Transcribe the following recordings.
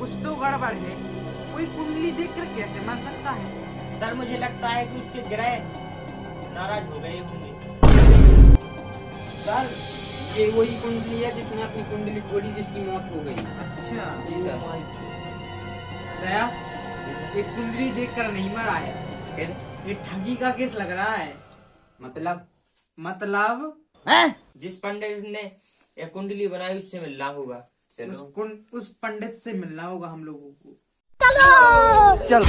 कुछ तो गड़बड़ है। कोई कुंडली देखकर कैसे मर सकता है? सर मुझे लगता है कि उसके ग्रह नाराज हो गए होंगे। सर ये वही कुंडली है जिसने अपनी कुंडली खोली जिसकी मौत हो गई। अच्छा जी सर। दया, ये कुंडली देखकर नहीं मरा है, फिर ये ठगी का केस लग रहा है। मतलब जिस पंडित ने ये कुंडली बनाई उससे मिलना होगा। चलो उस पंडित से मिलना होगा हम लोगों को। चल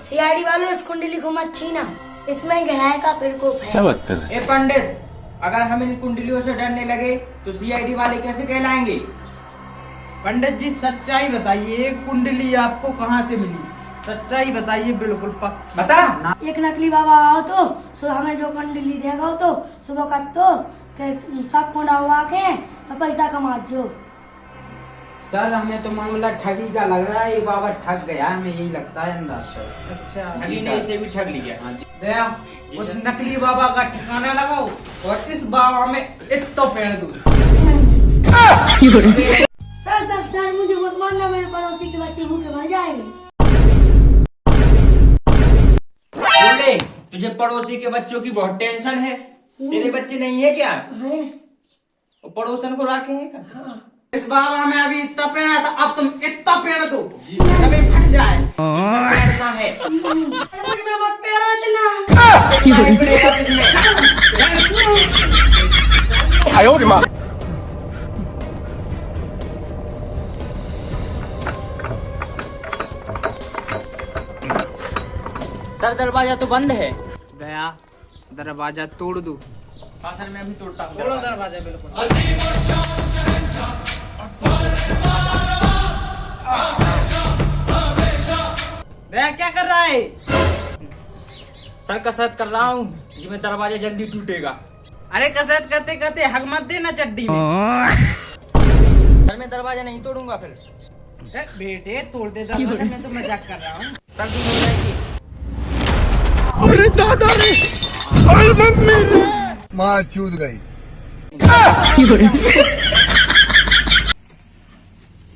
सीआईडी वालों, इस कुंडली को मत छीना, इसमें गहराई का प्रकोप है। क्या बात कर रहे हैं? ए पंडित, अगर हम इन कुंडलियों से डरने लगे तो सीआईडी वाले कैसे कहलाएंगे? पंडित जी सच्चाई बताइए, ये कुंडली आपको कहाँ से मिली? सच्चाई बताइए, बिल्कुल पक्की बता। एक नकली बाबा आओ तो सुबह हमें जो कुंडली देगा तो सुबह कर तो सब को डरवा के पैसा कमा जो। सर हमें तो मामला ठगी का लग रहा है, ये बाबा ठग गया, हमें यही लगता है अंदाज से। अच्छा ठगी ने इसे भी ठग लिया। हाँ जी। दया, उस नकली बाबा का ठिकाना लगाओ और इस बाबा में इतना पेड़ दो। सर सर सर मुझे मत मारना, मेरे पड़ोसी के बच्चे भूखे मर जाएंगे। बोले, तुझे पड़ोसी के बच्चों की बहुत टेंशन है। तेरे बच्चे नहीं है क्या? हैं? वो पड़ोसन को रखेंगे क्या? इस बाबा में अभी इतना पेड़ था, अब तुम इतना पेड़ दो कभी फट जाए। ऐसा है। मुझ में मत पेड़ो इतना। नहीं पड़ेगा किसमें? सर दरवाजा तो बंद है। दया, दरवाजा तोड़ दो। हाँ सर, मैं अभी तोड़ता हूँ। तोड़ो दरवाजा बिल्कुल। दया क्या कर रहा है? सर कसरत कर रहा हूँ जिसमें दरवाजा जल्दी टूटेगा। अरे कसरत करते करते हक मत देना चड्डी में। सर मैं दरवाजा नहीं तोड़ूंगा फिर। ए, बेटे तोड़ दे दरवाजा, मैं तो मजाक कर रहा हूँ। सर दूर हो जाएगी। अरे दादा रे, अरे मम्मी रे, माँ चूत गई।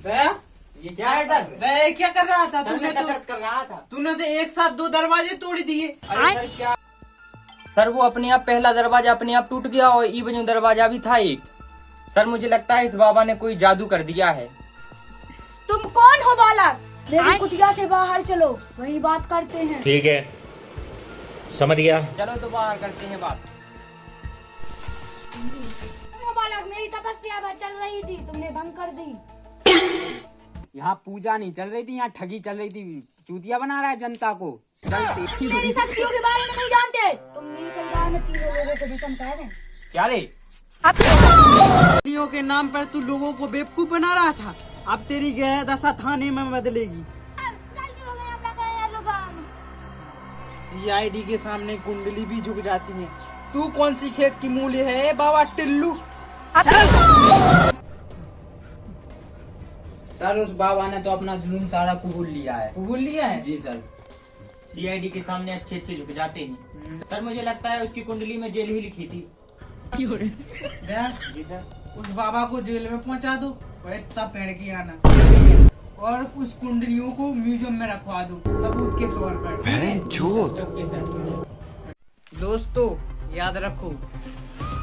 दया, ये क्या है सर? दया क्या कर रहा था? सर मैं कसरत कर रहा था। तूने तो एक साथ दो दरवाजे तोड़ दिए। अरे सर क्या? सर वो अपने आप पहला दरवाजा अपने आप टूट गया और ई बजू दरवाजा भी था एक। सर मुझे लगता है इस बाबा ने कोई जादू कर दिया है। तुम कौन हो बालक? मेरी कुटिया से बाहर चलो, वही बात करते हैं। ठीक है, समझ गया। चलो तो बाहर करते हैं बात। तुम हो बालक, मेरी तपस्या चल रही थी, तुमने भंग कर दी। यहाँ पूजा नहीं चल रही थी, यहाँ ठगी चल रही थी। चूतिया बना रहा है जनता को। चलती मेरी शक्तियों के बारे में नहीं जानते तुम। नीचे में तीनों लोगों को भस्म कर दें। क्या रे? शक्तियों के नाम पर तू लोगों को बेवकूफ बना रहा था, अब तेरी गहरा दशा थाने में बदलेगी। गलती हो गई, हम ना करें ऐसा काम। सीआईडी के सामने कुंडली भी झुक जाती है। तू कौन सी खेत की मूली है बाबा टिल्लू? सर उस बाबा ने तो अपना जुनून सारा कबूल लिया है। भूल लिया है? जी सर। सीआईडी के सामने अच्छे अच्छे झुक जाते हैं। सर मुझे लगता है उसकी कुंडली में जेल ही लिखी थी। दया, जी सर। उस बाबा को जेल में पहुंचा दो और इतना पेड़ की आना, और उस कुंडलियों को म्यूजियम में रखवा दो सबूत के तौर पर। झूठ। Okay sir. दोस्तों याद रखो,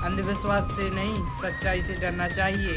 अंधविश्वास से नहीं सच्चाई से डरना चाहिए।